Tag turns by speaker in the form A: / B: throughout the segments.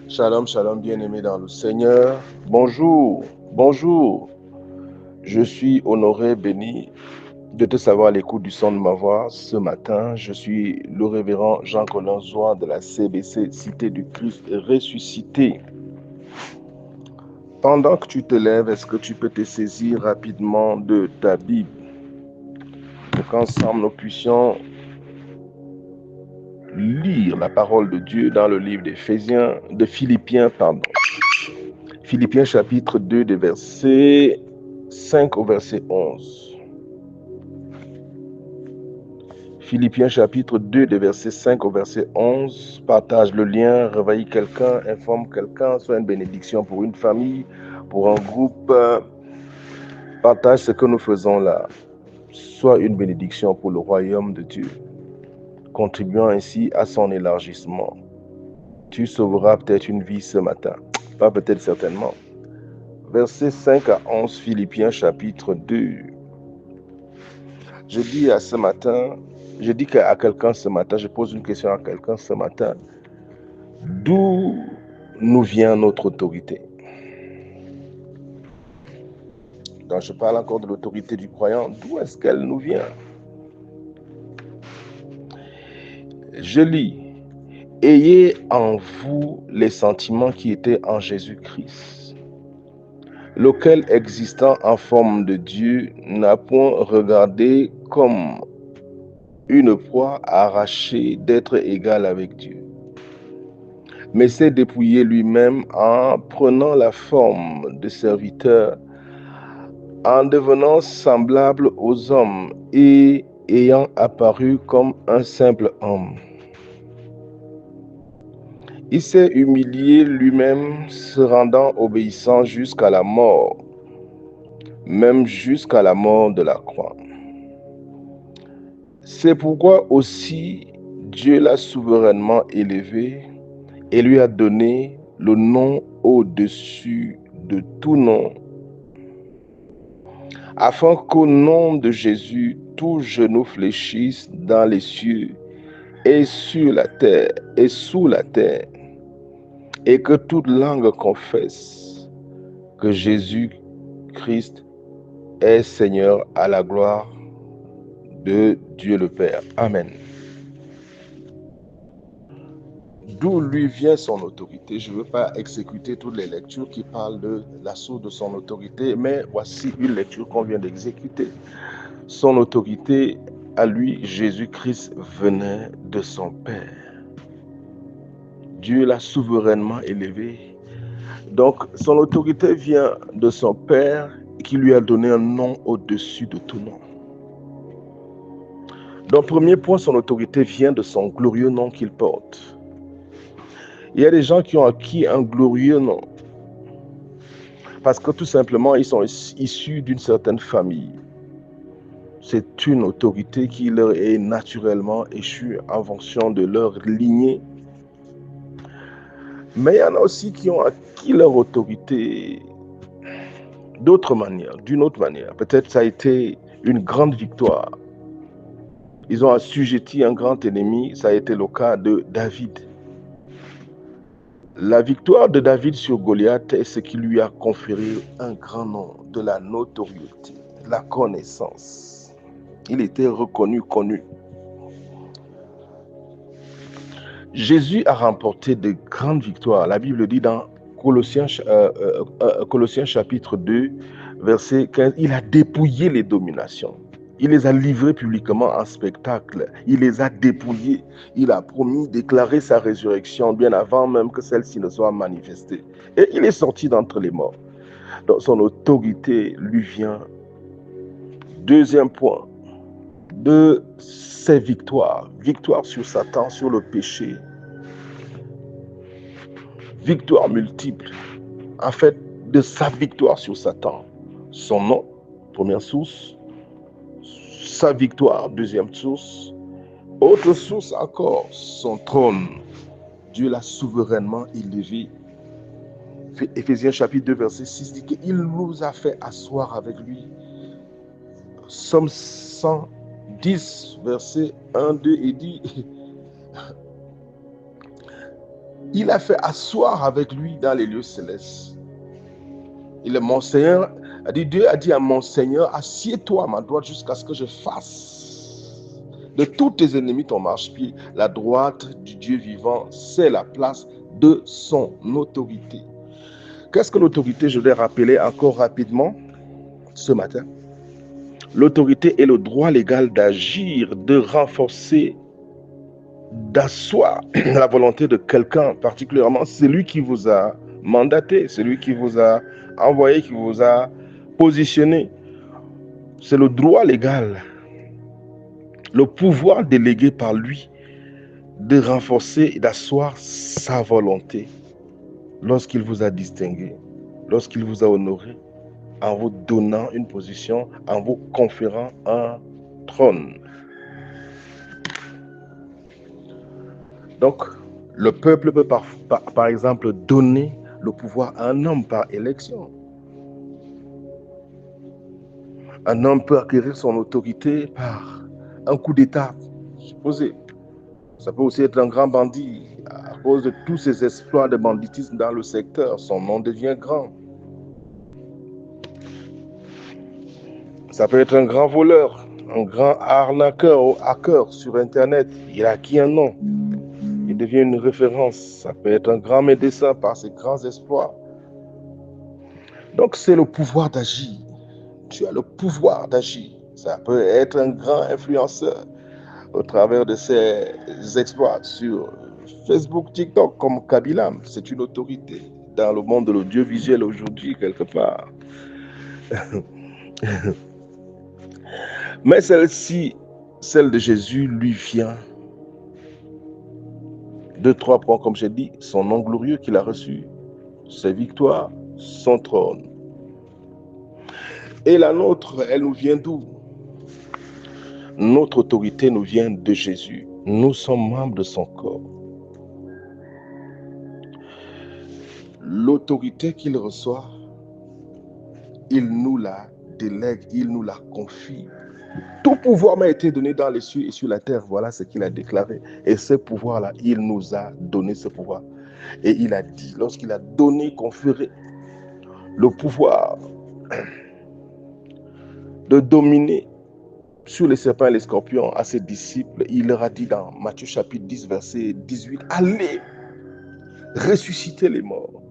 A: Shalom, shalom, bien-aimé dans le Seigneur. Bonjour, bonjour. Je suis honoré, béni de te savoir à l'écoute du son de ma voix ce matin. Je suis le révérend Jean-Colin Zoin de la CBC Cité du Christ ressuscité. Pendant que tu te lèves, est-ce que tu peux te saisir rapidement de ta Bible pour qu'ensemble nous puissions lire la parole de Dieu dans le livre de Philippiens, Philippiens chapitre 2, des versets 5 au verset 11. Philippiens chapitre 2, des versets 5 au verset 11. Partage le lien, réveille quelqu'un, informe quelqu'un, soit une bénédiction pour une famille, pour un groupe. Partage ce que nous faisons là. Soit une bénédiction pour le royaume de Dieu, contribuant ainsi à son élargissement. Tu sauveras peut-être une vie ce matin. Pas peut-être, certainement. Versets 5 à 11, Philippiens chapitre 2. Je dis à quelqu'un ce matin, je pose une question à quelqu'un ce matin. D'où nous vient notre autorité? Donc je parle encore de l'autorité du croyant. D'où est-ce qu'elle nous vient? Je lis. Ayez en vous les sentiments qui étaient en Jésus-Christ, lequel, existant en forme de Dieu, n'a point regardé comme une proie arrachée d'être égal avec Dieu, mais s'est dépouillé lui-même en prenant la forme de serviteur, en devenant semblable aux hommes et ayant apparu comme un simple homme. Il s'est humilié lui-même, se rendant obéissant jusqu'à la mort, même jusqu'à la mort de la croix. C'est pourquoi aussi Dieu l'a souverainement élevé et lui a donné le nom au-dessus de tout nom, afin qu'au nom de Jésus, tout genou fléchisse dans les cieux et sur la terre et sous la terre, et que toute langue confesse que Jésus-Christ est Seigneur, à la gloire de Dieu le Père. Amen. D'où lui vient son autorité? Je ne veux pas exécuter toutes les lectures qui parlent de l'assaut de son autorité, mais voici une lecture qu'on vient d'exécuter. Son autorité, à lui, Jésus-Christ, venait de son Père. Dieu l'a souverainement élevé. Donc, son autorité vient de son Père qui lui a donné un nom au-dessus de tout nom. Donc, premier point, son autorité vient de son glorieux nom qu'il porte. Il y a des gens qui ont acquis un glorieux nom parce que tout simplement, ils sont issus d'une certaine famille. C'est une autorité qui leur est naturellement échue en fonction de leur lignée. Mais il y en a aussi qui ont acquis leur autorité d'une autre manière. Peut-être ça a été une grande victoire. Ils ont assujetti un grand ennemi, ça a été le cas de David. La victoire de David sur Goliath est ce qui lui a conféré un grand nom, de la notoriété, de la connaissance. Il était reconnu, connu. Jésus a remporté de grandes victoires. La Bible dit dans Colossiens chapitre 2, verset 15, il a dépouillé les dominations. Il les a livrées publiquement en spectacle. Il les a dépouillées. Il a promis, déclaré sa résurrection bien avant même que celle-ci ne soit manifestée. Et il est sorti d'entre les morts. Donc son autorité lui vient. Deuxième point, de ses victoires. Victoire sur Satan, sur le péché. Victoire multiple. En fait, de sa victoire sur Satan. Son nom, première source. Sa victoire, deuxième source. Autre source encore, son trône. Dieu l'a souverainement élevé. Éphésiens chapitre 2, verset 6 dit qu'il nous a fait asseoir avec lui. Somme 110, verset 1, 2 et dit il a fait asseoir avec lui dans les lieux célestes. Et le mon Seigneur a dit, Dieu a dit à mon Seigneur, assieds-toi à ma droite jusqu'à ce que je fasse de tous tes ennemis ton marchepied. La droite du Dieu vivant, c'est la place de son autorité. Qu'est-ce que l'autorité? Je vais rappeler encore rapidement ce matin. L'autorité est le droit légal d'agir, de renforcer, d'asseoir la volonté de quelqu'un, particulièrement celui qui vous a mandaté, celui qui vous a envoyé, qui vous a positionné. C'est le droit légal, le pouvoir délégué par lui de renforcer et d'asseoir sa volonté lorsqu'il vous a distingué, lorsqu'il vous a honoré, en vous donnant une position, en vous conférant un trône. Donc, le peuple peut par exemple donner le pouvoir à un homme par élection. Un homme peut acquérir son autorité par un coup d'État supposé. Ça peut aussi être un grand bandit. À cause de tous ses exploits de banditisme dans le secteur, son nom devient grand. Ça peut être un grand voleur, un grand arnaqueur ou hacker sur Internet. Il a acquis un nom. Il devient une référence. Ça peut être un grand médecin par ses grands exploits. Donc c'est le pouvoir d'agir. Tu as le pouvoir d'agir. Ça peut être un grand influenceur au travers de ses exploits sur Facebook, TikTok, comme Kabilam. C'est une autorité dans le monde de l'audiovisuel aujourd'hui, quelque part. Mais celle-ci, celle de Jésus, lui vient de 3 points, comme j'ai dit, son nom glorieux qu'il a reçu, ses victoires, son trône. Et la nôtre, elle nous vient d'où? Notre autorité nous vient de Jésus. Nous sommes membres de son corps. L'autorité qu'il reçoit, il nous la délègue, il nous la confie. Tout pouvoir m'a été donné dans les cieux et sur la terre. Voilà ce qu'il a déclaré. Et ce pouvoir-là, il nous a donné ce pouvoir. Et il a dit, lorsqu'il a donné, conféré le pouvoir de dominer sur les serpents et les scorpions à ses disciples, il leur a dit dans Matthieu chapitre 10, verset 18, allez, ressuscitez les morts,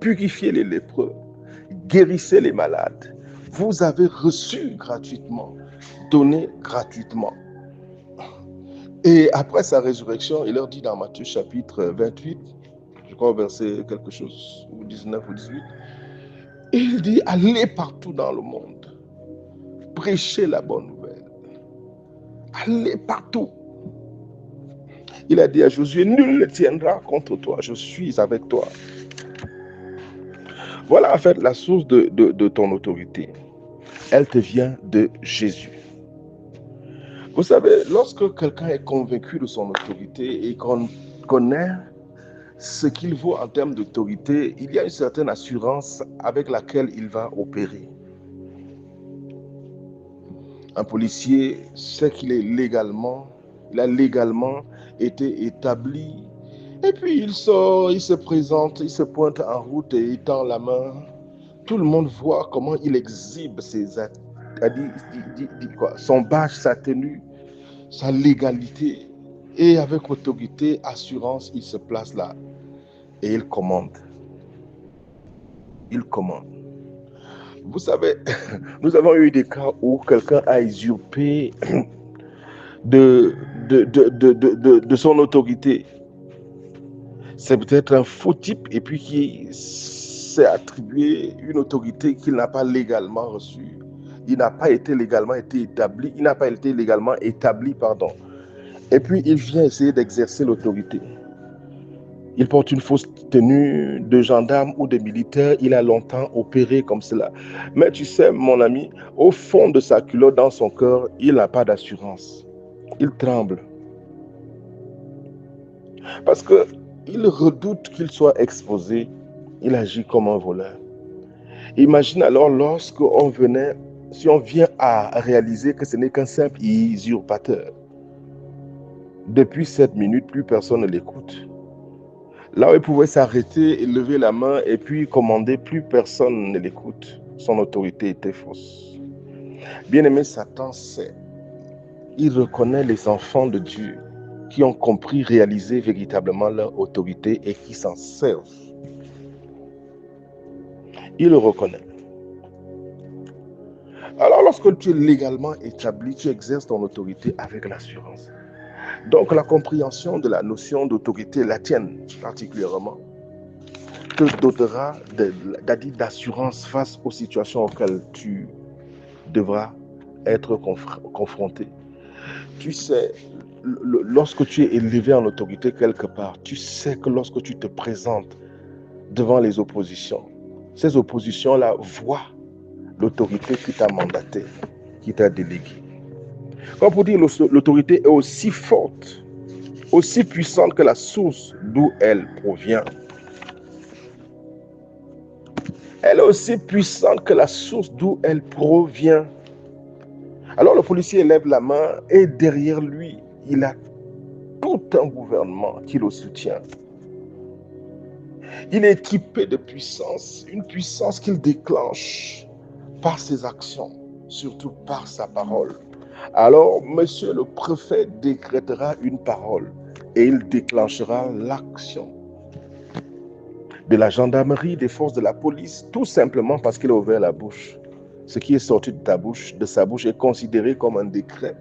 A: purifiez les lépreux, guérissez les malades. Vous avez reçu gratuitement, donné gratuitement. Et après sa résurrection, il leur dit dans Matthieu chapitre 28, je crois verset quelque chose, ou 19 ou 18, il dit, allez partout dans le monde, prêchez la bonne nouvelle. Allez partout. Il a dit à Josué, nul ne tiendra contre toi, je suis avec toi. Voilà en fait la source de ton autorité. Elle te vient de Jésus. Vous savez, lorsque quelqu'un est convaincu de son autorité et qu'on connaît ce qu'il vaut en termes d'autorité, il y a une certaine assurance avec laquelle il va opérer. Un policier sait qu'il est légalement, il a légalement été établi. Et puis il sort, il se présente, il se pointe en route et il tend la main. Tout le monde voit comment il exhibe son badge, sa tenue, sa légalité. Et avec autorité, assurance, il se place là. Et il commande. Il commande. Vous savez, nous avons eu des cas où quelqu'un a usurpé de son autorité. C'est peut-être un faux type et puis qui s'est attribué une autorité qu'il n'a pas légalement reçue. Il n'a pas été légalement établi. Et puis il vient essayer d'exercer l'autorité. Il porte une fausse tenue de gendarme ou de militaire. Il a longtemps opéré comme cela. Mais tu sais, mon ami, au fond de sa culotte, dans son cœur, il n'a pas d'assurance. Il tremble. Parce qu'il redoute qu'il soit exposé. Il agit comme un voleur. Imagine alors si on vient à réaliser que ce n'est qu'un simple usurpateur. Depuis 7 minutes, plus personne ne l'écoute. Là où il pouvait s'arrêter et lever la main et puis commander, plus personne ne l'écoute. Son autorité était fausse. Bien-aimé, Satan sait. Il reconnaît les enfants de Dieu qui ont compris, réalisé véritablement leur autorité et qui s'en servent. Il le reconnaît. Alors, lorsque tu es légalement établi, tu exerces ton autorité avec l'assurance. Donc, la compréhension de la notion d'autorité, la tienne particulièrement, te dotera d'assurance face aux situations auxquelles tu devras être confronté. Tu sais, lorsque tu es élevé en autorité quelque part, tu sais que lorsque tu te présentes devant les oppositions, ces oppositions-là voient l'autorité qui t'a mandaté, qui t'a délégué. Comme pour dire, l'autorité est aussi forte, aussi puissante que la source d'où elle provient. Elle est aussi puissante que la source d'où elle provient. Alors le policier lève la main et derrière lui, il a tout un gouvernement qui le soutient. Il est équipé de puissance, une puissance qu'il déclenche par ses actions, surtout par sa parole. Alors, monsieur le préfet décrétera une parole et il déclenchera l'action de la gendarmerie, des forces de la police, tout simplement parce qu'il a ouvert la bouche. Ce qui est sorti de sa bouche est considéré comme un décret.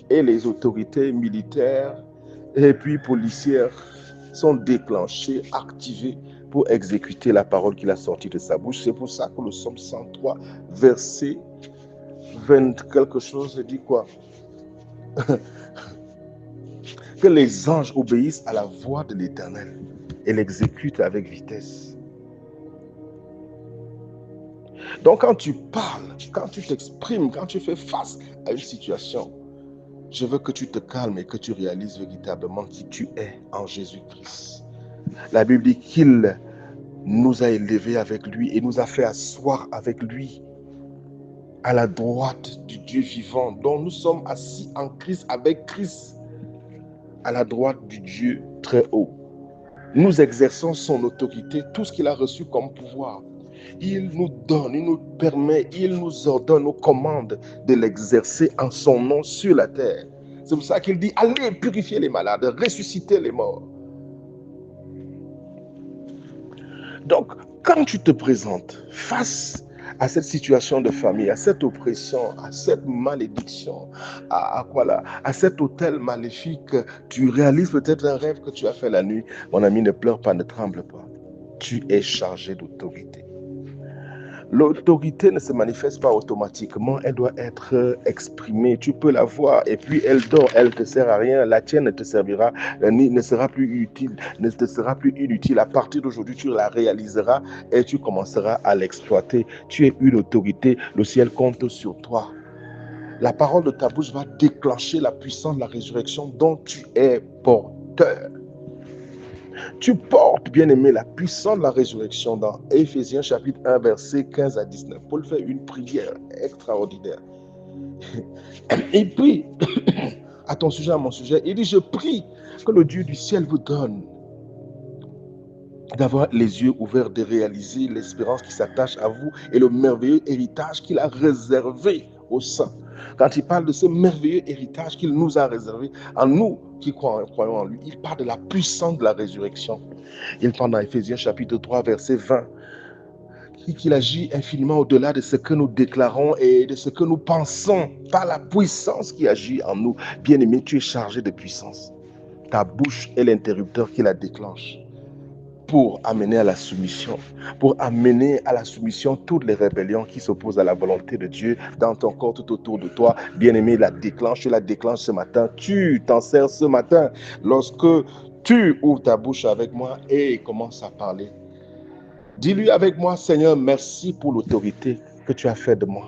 A: Et les autorités militaires et puis policières sont déclenchées, activées pour exécuter la parole qu'il a sortie de sa bouche. C'est pour ça que le psaume 103, verset 20 quelque chose, dit quoi? Que les anges obéissent à la voix de l'Éternel et l'exécutent avec vitesse. Donc quand tu parles, quand tu t'exprimes, quand tu fais face à une situation, je veux que tu te calmes et que tu réalises véritablement qui tu es en Jésus-Christ. La Bible dit qu'il nous a élevés avec lui et nous a fait asseoir avec lui à la droite du Dieu vivant, dont nous sommes assis en Christ, avec Christ, à la droite du Dieu très haut. Nous exerçons son autorité, tout ce qu'il a reçu comme pouvoir. Il nous donne, il nous permet, il nous ordonne, nous commande de l'exercer en son nom sur la terre. C'est pour ça qu'il dit, allez purifier les malades, ressusciter les morts. Donc, quand tu te présentes face à cette situation de famille, à cette oppression, à cette malédiction, à cet hôtel maléfique, tu réalises peut-être un rêve que tu as fait la nuit. Mon ami, ne pleure pas, ne tremble pas. Tu es chargé d'autorité. L'autorité ne se manifeste pas automatiquement, elle doit être exprimée. Tu peux la voir et puis elle dort, elle ne te sert à rien. La tienne ne te servira, ne sera plus utile, ne te sera plus inutile. À partir d'aujourd'hui, tu la réaliseras et tu commenceras à l'exploiter. Tu es une autorité, le ciel compte sur toi. La parole de ta bouche va déclencher la puissance de la résurrection dont tu es porteur. Tu portes, bien-aimé, la puissance de la résurrection dans Éphésiens chapitre 1, verset 15 à 19. Paul fait une prière extraordinaire. Il prie à ton sujet, à mon sujet. Il dit, je prie que le Dieu du ciel vous donne d'avoir les yeux ouverts, de réaliser l'espérance qui s'attache à vous et le merveilleux héritage qu'il a réservé aux saints. Quand il parle de ce merveilleux héritage qu'il nous a réservé à nous qui croyons en lui, il parle de la puissance de la résurrection. Il parle dans Éphésiens chapitre 3, verset 20, qu'il agit infiniment au-delà de ce que nous déclarons et de ce que nous pensons par la puissance qui agit en nous. Bien-aimé, tu es chargé de puissance. Ta bouche est l'interrupteur qui la déclenche pour amener à la soumission, pour amener à la soumission toutes les rébellions qui s'opposent à la volonté de Dieu dans ton corps, tout autour de toi. Bien-aimé, tu la déclenches ce matin, tu t'en sers ce matin lorsque tu ouvres ta bouche avec moi et commences à parler. Dis-lui avec moi, Seigneur, merci pour l'autorité que tu as faite de moi.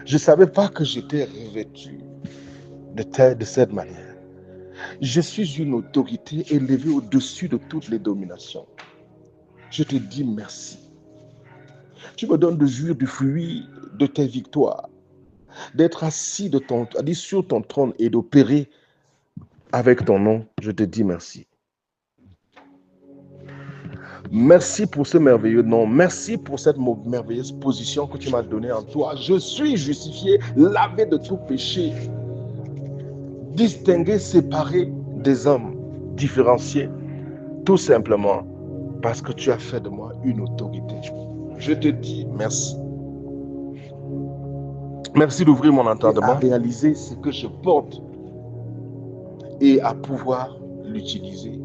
A: Je ne savais pas que j'étais revêtu de cette manière. Je suis une autorité élevée au-dessus de toutes les dominations. Je te dis merci. Tu me donnes de jouir du fruit de tes victoires, d'être assis sur ton trône et d'opérer avec ton nom. Je te dis merci. Merci pour ce merveilleux nom. Merci pour cette merveilleuse position que tu m'as donnée en toi. Je suis justifié, lavé de tout péché, distingué, séparé des hommes, différencié, tout simplement parce que tu as fait de moi une autorité. Je te dis merci. Merci d'ouvrir mon entendement, à réaliser ce que je porte et à pouvoir l'utiliser.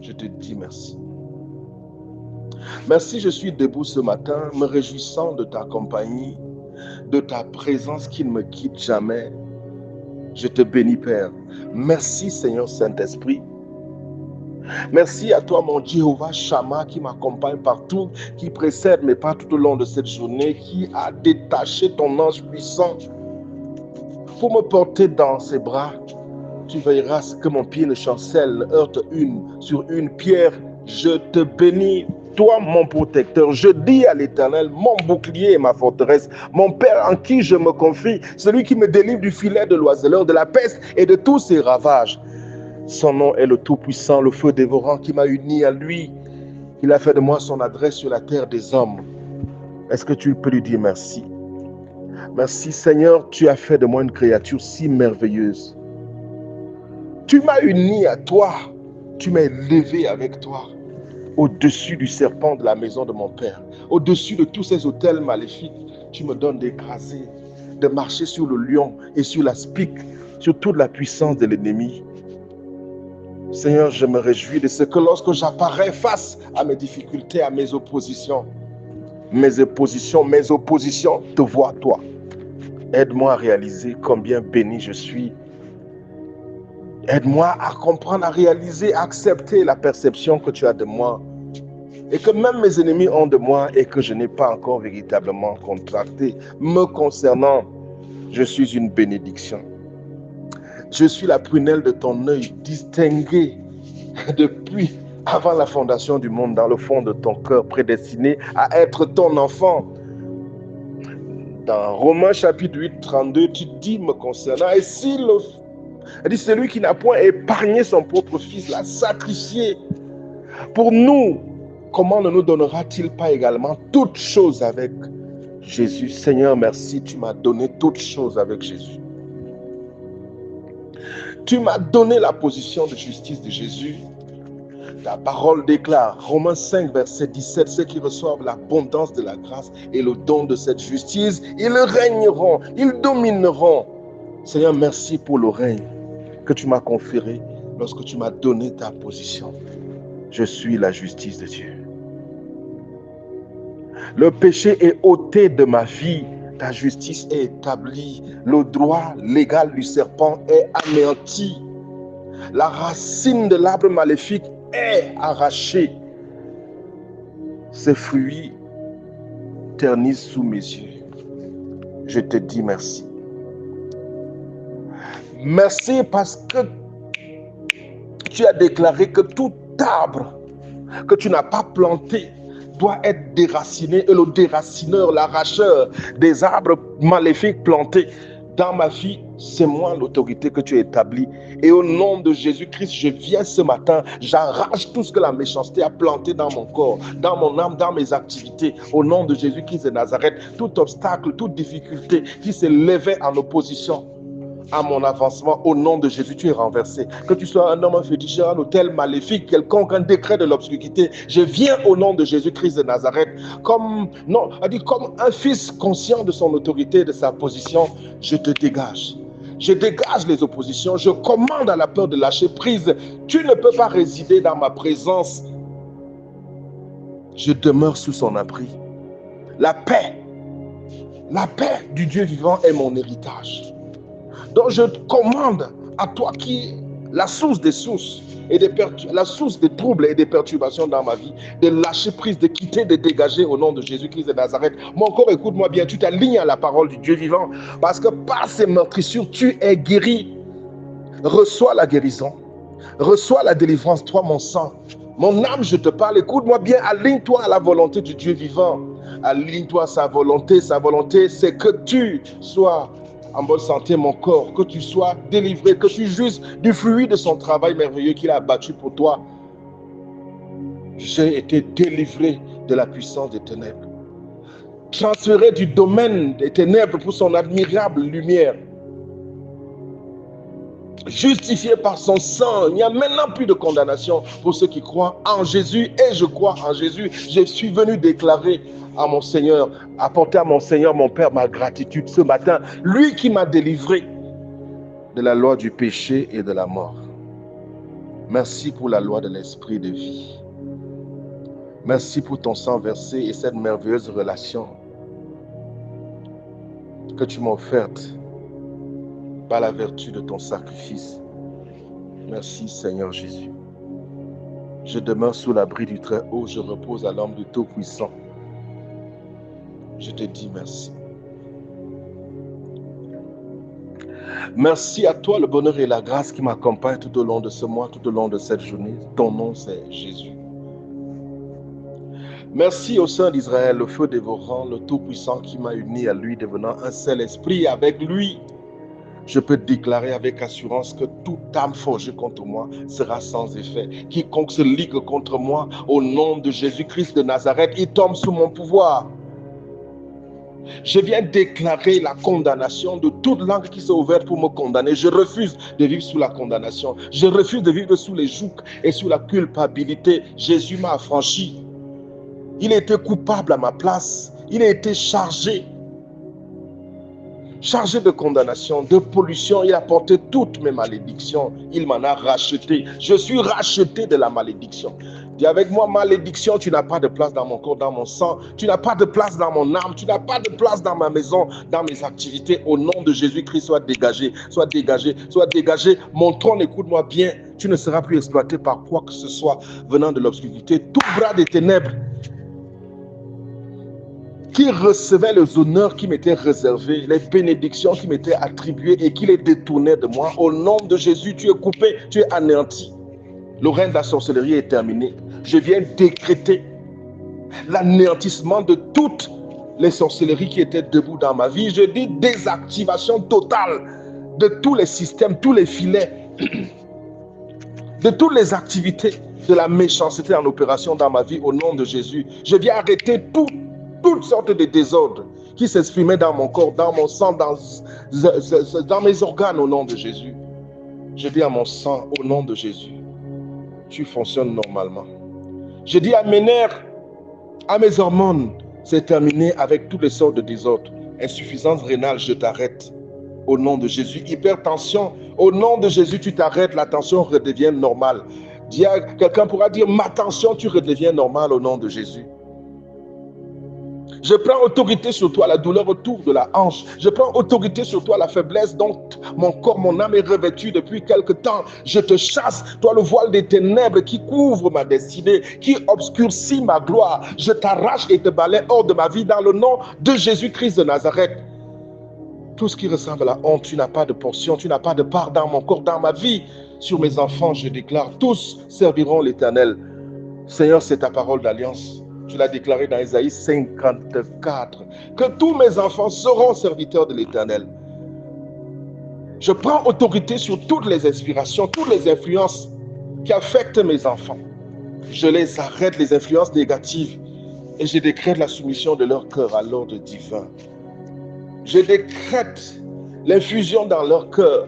A: Je te dis merci. Merci, je suis debout ce matin, me réjouissant de ta compagnie, de ta présence qui ne me quitte jamais. Je te bénis, Père. Merci, Seigneur Saint-Esprit. Merci à toi, mon Jéhovah Shammah, qui m'accompagne partout, qui précède mes pas tout au long de cette journée, qui a détaché ton ange puissant pour me porter dans ses bras. Tu veilleras à ce que mon pied ne chancelle, heurte sur une pierre. Je te bénis, toi mon protecteur. Je dis à l'Éternel, mon bouclier et ma forteresse, mon Père en qui je me confie, celui qui me délivre du filet de l'oiseleur, de la peste et de tous ses ravages. Son nom est le Tout-Puissant, le feu dévorant qui m'a uni à lui. Il a fait de moi son adresse sur la terre des hommes. Est-ce que tu peux lui dire merci? Merci Seigneur, tu as fait de moi une créature si merveilleuse. Tu m'as uni à toi, tu m'as élevé avec toi, au-dessus du serpent de la maison de mon Père, au-dessus de tous ces autels maléfiques. Tu me donnes d'écraser, de marcher sur le lion et sur la spique, sur toute la puissance de l'ennemi. Seigneur, je me réjouis de ce que lorsque j'apparais face à mes difficultés, à mes oppositions te voient toi. Aide-moi à réaliser combien béni je suis. Aide-moi à comprendre, à réaliser, à accepter la perception que tu as de moi et que même mes ennemis ont de moi et que je n'ai pas encore véritablement contracté. Me concernant, je suis une bénédiction. Je suis la prunelle de ton œil, distinguée depuis avant la fondation du monde, dans le fond de ton cœur, prédestiné à être ton enfant. Dans Romains chapitre 8, 32, tu dis me concernant, et si celui qui n'a point épargné son propre fils, l'a sacrifié pour nous, comment ne nous donnera-t-il pas également toutes choses avec Jésus? Seigneur, merci, tu m'as donné toutes choses avec Jésus. Tu m'as donné la position de justice de Jésus. Ta parole déclare, Romains 5, verset 17, ceux qui reçoivent l'abondance de la grâce et le don de cette justice, ils régneront, ils domineront. Seigneur, merci pour le règne que tu m'as conféré lorsque tu m'as donné ta position. Je suis la justice de Dieu. Le péché est ôté de ma vie. Ta justice est établie. Le droit légal du serpent est anéanti. La racine de l'arbre maléfique est arrachée. Ses fruits ternissent sous mes yeux. Je te dis merci. Merci parce que tu as déclaré que tout arbre que tu n'as pas planté doit être déraciné, et le déracineur, l'arracheur des arbres maléfiques plantés dans ma vie, c'est moi l'autorité que tu as établie. Et au nom de Jésus-Christ, je viens ce matin, j'arrache tout ce que la méchanceté a planté dans mon corps, dans mon âme, dans mes activités. Au nom de Jésus-Christ de Nazareth, tout obstacle, toute difficulté qui s'est levé en opposition à mon avancement, au nom de Jésus, tu es renversé. Que tu sois un homme, un féticheur, un autel maléfique, quelconque, un décret de l'obscurité, je viens au nom de Jésus-Christ de Nazareth, comme un fils conscient de son autorité et de sa position, je te dégage. Je dégage les oppositions, je commande à la peur de lâcher prise. Tu ne peux pas résider dans ma présence. Je demeure sous son abri. La paix du Dieu vivant est mon héritage. Donc je commande à toi qui est la source des sources et la source des troubles et des perturbations dans ma vie, de lâcher prise, de quitter, de dégager au nom de Jésus-Christ de Nazareth. Mon corps, écoute-moi bien, tu t'alignes à la parole du Dieu vivant, parce que par ces meurtrissures, tu es guéri. Reçois la guérison, reçois la délivrance, toi mon sang. Mon âme, je te parle, écoute-moi bien, aligne-toi à la volonté du Dieu vivant. Aligne-toi à sa volonté, c'est que tu sois en bonne santé, mon corps, que tu sois délivré, que tu jouisses du fruit de son travail merveilleux qu'il a abattu pour toi. J'ai été délivré de la puissance des ténèbres. Transféré du domaine des ténèbres pour son admirable lumière. Justifié par son sang, il n'y a maintenant plus de condamnation pour ceux qui croient en Jésus, et je crois en Jésus. Je suis venu déclarer à mon Seigneur, apporter à mon Seigneur, mon Père, ma gratitude ce matin, lui qui m'a délivré de la loi du péché et de la mort. Merci pour la loi de l'esprit de vie. Merci pour ton sang versé et cette merveilleuse relation que tu m'as offerte par la vertu de ton sacrifice. Merci Seigneur Jésus. Je demeure sous l'abri du Très-Haut, je repose à l'ombre du Tout-Puissant. Je te dis merci. Merci à toi le bonheur et la grâce qui m'accompagnent tout au long de ce mois, tout au long de cette journée. Ton nom c'est Jésus. Merci au Saint d'Israël, le feu dévorant, le Tout-Puissant qui m'a uni à lui, devenant un seul esprit avec lui. Je peux déclarer avec assurance que toute âme forgée contre moi sera sans effet. Quiconque se ligue contre moi, au nom de Jésus-Christ de Nazareth, il tombe sous mon pouvoir. Je viens déclarer la condamnation de toute langue qui s'est ouverte pour me condamner. Je refuse de vivre sous la condamnation. Je refuse de vivre sous les jougs et sous la culpabilité. Jésus m'a affranchi. Il était coupable à ma place. Il a été chargé de condamnation, de pollution. Il a porté toutes mes malédictions. Il m'en a racheté. Je suis racheté de la malédiction. Dis avec moi, malédiction, tu n'as pas de place dans mon corps, dans mon sang. Tu n'as pas de place dans mon âme. Tu n'as pas de place dans ma maison, dans mes activités. Au nom de Jésus-Christ, sois dégagé, sois dégagé, sois dégagé. Mon trône, écoute-moi bien. Tu ne seras plus exploité par quoi que ce soit venant de l'obscurité. Tout bras des ténèbres qui recevait les honneurs qui m'étaient réservés, les bénédictions qui m'étaient attribuées et qui les détournaient de moi. Au nom de Jésus, tu es coupé, tu es anéanti. Le règne de la sorcellerie est terminé. Je viens décréter l'anéantissement de toutes les sorcelleries qui étaient debout dans ma vie. Je dis désactivation totale de tous les systèmes, tous les filets, de toutes les activités de la méchanceté en opération dans ma vie au nom de Jésus. Je viens arrêter toutes sortes de désordres qui s'exprimaient dans mon corps, dans mon sang, dans mes organes au nom de Jésus. Je dis à mon sang, au nom de Jésus, tu fonctionnes normalement. Je dis à mes nerfs, à mes hormones, c'est terminé avec toutes les sortes de désordres. Insuffisance rénale, je t'arrête. Au nom de Jésus. Hypertension, au nom de Jésus, tu t'arrêtes, la tension redevient normale. Quelqu'un pourra dire, ma tension, tu redeviens normale au nom de Jésus. Je prends autorité sur toi, la douleur autour de la hanche. Je prends autorité sur toi, la faiblesse dont mon corps, mon âme est revêtue depuis quelque temps. Je te chasse, toi le voile des ténèbres qui couvre ma destinée, qui obscurcit ma gloire. Je t'arrache et te balaie hors de ma vie dans le nom de Jésus-Christ de Nazareth. Tout ce qui ressemble à la honte, tu n'as pas de portion, tu n'as pas de part dans mon corps, dans ma vie. Sur mes enfants, je déclare, tous serviront l'Éternel. Seigneur, c'est ta parole d'alliance. Tu l'as déclaré dans Ésaïe 54, que tous mes enfants seront serviteurs de l'Éternel. Je prends autorité sur toutes les inspirations, toutes les influences qui affectent mes enfants. Je les arrête, les influences négatives, et je décrète la soumission de leur cœur à l'ordre divin. Je décrète l'infusion dans leur cœur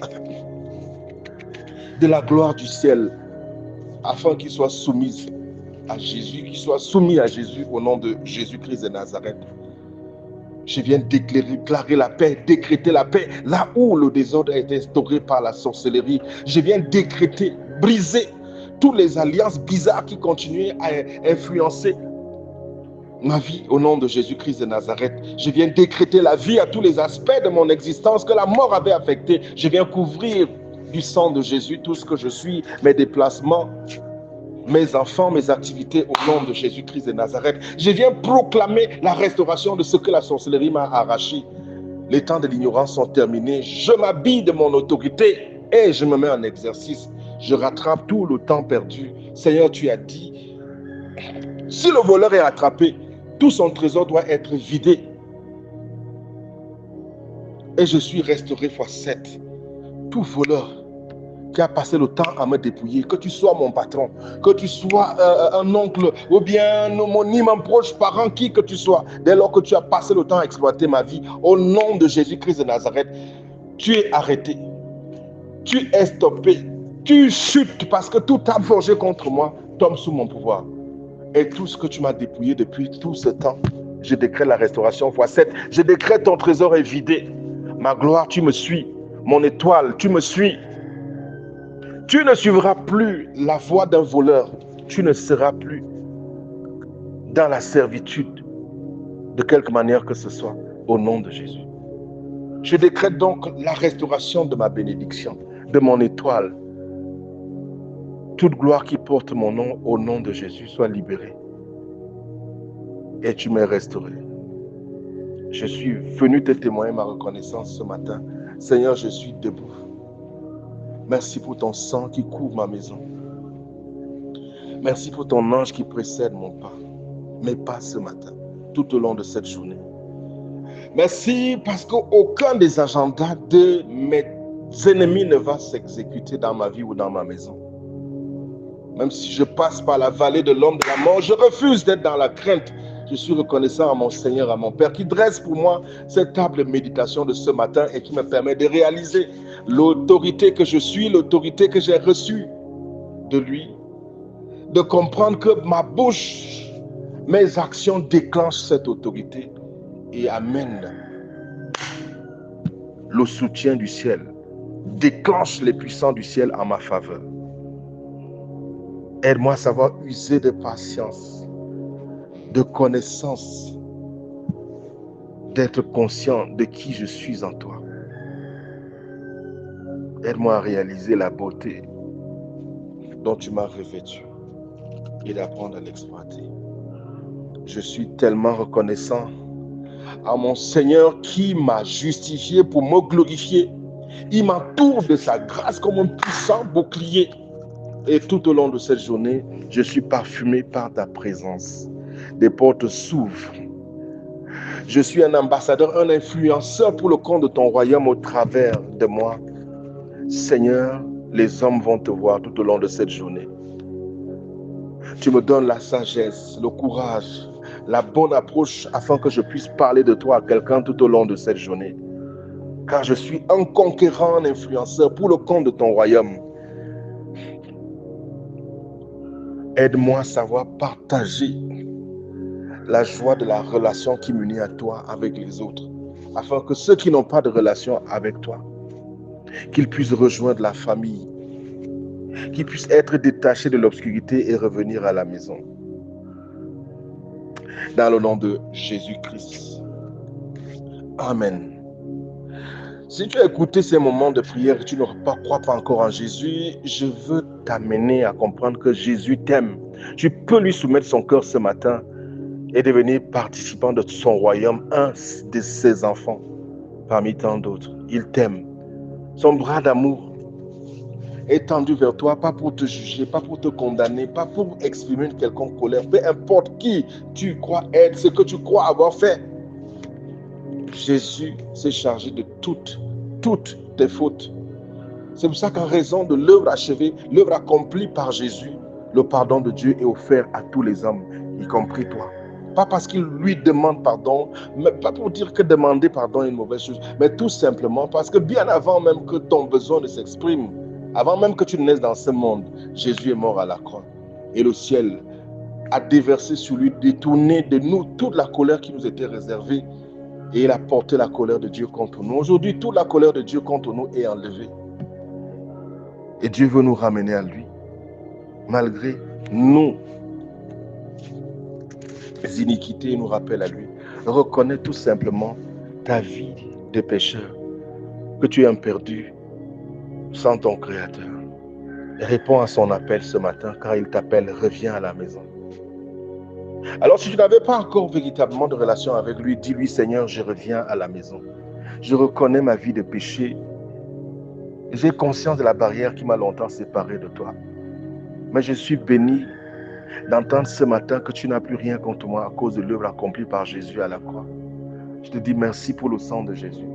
A: de la gloire du ciel, afin qu'ils soient soumis à Jésus, qu'ils soient soumis à Jésus au nom de Jésus-Christ de Nazareth. Je viens déclarer la paix, décréter la paix, là où le désordre a été instauré par la sorcellerie. Je viens décréter, briser toutes les alliances bizarres qui continuaient à influencer ma vie au nom de Jésus-Christ de Nazareth. Je viens décréter la vie à tous les aspects de mon existence que la mort avait affecté. Je viens couvrir du sang de Jésus tout ce que je suis, mes déplacements, mes enfants, mes activités au nom de Jésus-Christ de Nazareth. Je viens proclamer la restauration de ce que la sorcellerie m'a arraché. Les temps de l'ignorance sont terminés. Je m'habille de mon autorité et je me mets en exercice. Je rattrape tout le temps perdu. Seigneur, tu as dit, si le voleur est attrapé, tout son trésor doit être vidé. Et je suis restauré x7. Tout voleur qui a passé le temps à me dépouiller, que tu sois mon patron, que tu sois un oncle ou bien un homonyme, un proche parent, qui que tu sois, dès lors que tu as passé le temps à exploiter ma vie, au nom de Jésus-Christ de Nazareth, tu es arrêté, tu es stoppé, tu chutes parce que tout a forgé contre moi tombe sous mon pouvoir. Et tout ce que tu m'as dépouillé depuis tout ce temps, je décrète la restauration x7. Je décrète ton trésor est vidé. Ma gloire, tu me suis. Mon étoile, tu me suis. Tu ne suivras plus la voie d'un voleur. Tu ne seras plus dans la servitude de quelque manière que ce soit, au nom de Jésus. Je décrète donc la restauration de ma bénédiction, de mon étoile. Toute gloire qui porte mon nom, au nom de Jésus, soit libérée. Et tu m'es restauré. Je suis venu te témoigner ma reconnaissance ce matin. Seigneur, je suis debout. Merci pour ton sang qui couvre ma maison. Merci pour ton ange qui précède mon pas, mes pas ce matin, tout au long de cette journée. Merci parce qu'aucun des agendas de mes ennemis ne va s'exécuter dans ma vie ou dans ma maison. Même si je passe par la vallée de l'ombre de la mort, je refuse d'être dans la crainte. Je suis reconnaissant à mon Seigneur, à mon Père, qui dresse pour moi cette table de méditation de ce matin et qui me permet de réaliser l'autorité que je suis, l'autorité que j'ai reçue de lui, de comprendre que ma bouche, mes actions déclenchent cette autorité et amènent le soutien du ciel, déclenchent les puissants du ciel en ma faveur. Aide-moi à savoir user de patience, de connaissance, d'être conscient de qui je suis en toi. Aide-moi à réaliser la beauté dont tu m'as revêtu et d'apprendre à l'exploiter. Je suis tellement reconnaissant à mon Seigneur qui m'a justifié pour me glorifier. Il m'entoure de sa grâce comme un puissant bouclier. Et tout au long de cette journée, je suis parfumé par ta présence. Des portes s'ouvrent. Je suis un ambassadeur, un influenceur pour le compte de ton royaume au travers de moi. Seigneur, les hommes vont te voir tout au long de cette journée. Tu me donnes la sagesse, le courage, la bonne approche afin que je puisse parler de toi à quelqu'un tout au long de cette journée. Car je suis un conquérant, un influenceur pour le compte de ton royaume. Aide-moi à savoir partager la joie de la relation qui m'unit à toi avec les autres, afin que ceux qui n'ont pas de relation avec toi, qu'ils puissent rejoindre la famille, qu'ils puissent être détachés de l'obscurité et revenir à la maison. Dans le nom de Jésus-Christ. Amen. Si tu as écouté ces moments de prière et tu ne crois pas encore en Jésus, je veux t'amener à comprendre que Jésus t'aime. Tu peux lui soumettre son cœur ce matin et devenir participant de son royaume, un de ses enfants parmi tant d'autres. Il t'aime. Son bras d'amour est tendu vers toi, pas pour te juger, pas pour te condamner, pas pour exprimer une quelconque colère. Peu importe qui tu crois être, ce que tu crois avoir fait. Jésus s'est chargé de toutes tes fautes. C'est pour ça qu'en raison de l'œuvre achevée, l'œuvre accomplie par Jésus, le pardon de Dieu est offert à tous les hommes, y compris toi. Pas parce qu'il lui demande pardon, mais pas pour dire que demander pardon est une mauvaise chose, mais tout simplement parce que bien avant même que ton besoin ne s'exprime, avant même que tu naisses dans ce monde, Jésus est mort à la croix. Et le ciel a déversé sur lui, détourné de nous toute la colère qui nous était réservée. Et il a porté la colère de Dieu contre nous. Aujourd'hui, toute la colère de Dieu contre nous est enlevée. Et Dieu veut nous ramener à lui, malgré nos iniquités, il nous rappelle à lui. Reconnais tout simplement ta vie de pécheur, que tu es un perdu sans ton Créateur. Réponds à son appel ce matin, car il t'appelle, reviens à la maison. Alors si tu n'avais pas encore véritablement de relation avec lui, dis-lui, Seigneur, je reviens à la maison. Je reconnais ma vie de péché. J'ai conscience de la barrière qui m'a longtemps séparé de toi. Mais je suis béni d'entendre ce matin que tu n'as plus rien contre moi à cause de l'œuvre accomplie par Jésus à la croix. Je te dis merci pour le sang de Jésus.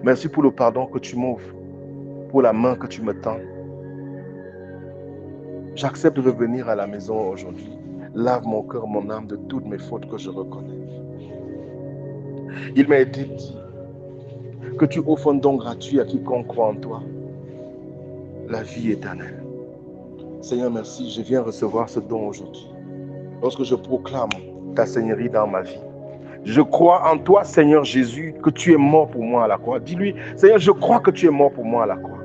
A: Merci pour le pardon que tu m'offres, pour la main que tu me tends. J'accepte de revenir à la maison aujourd'hui. Lave mon cœur, mon âme de toutes mes fautes que je reconnais. Il m'a été dit que tu offres un don gratuit à quiconque croit en toi, la vie éternelle. Seigneur, merci, je viens recevoir ce don aujourd'hui. Lorsque je proclame ta Seigneurie dans ma vie, je crois en toi, Seigneur Jésus, que tu es mort pour moi à la croix. Dis-lui, Seigneur, je crois que tu es mort pour moi à la croix,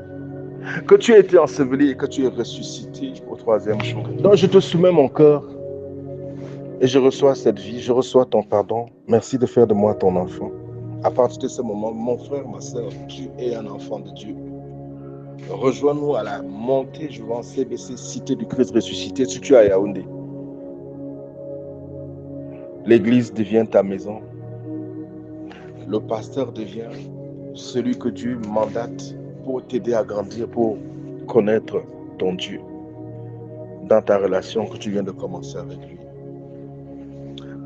A: que tu as été enseveli et que tu es ressuscité au 3e jour. Donc je te soumets mon cœur et je reçois cette vie, je reçois ton pardon. Merci de faire de moi ton enfant. À partir de ce moment, mon frère, ma soeur, tu es un enfant de Dieu. Rejoins-nous à la montée Jouvent CBC, Cité du Christ ressuscité, si tu es à Yaoundé. L'église devient ta maison. Le pasteur devient celui que Dieu mandate pour t'aider à grandir, pour connaître ton Dieu dans ta relation que tu viens de commencer avec lui.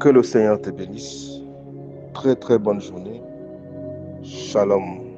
A: Que le Seigneur te bénisse. Très très bonne journée. Shalom.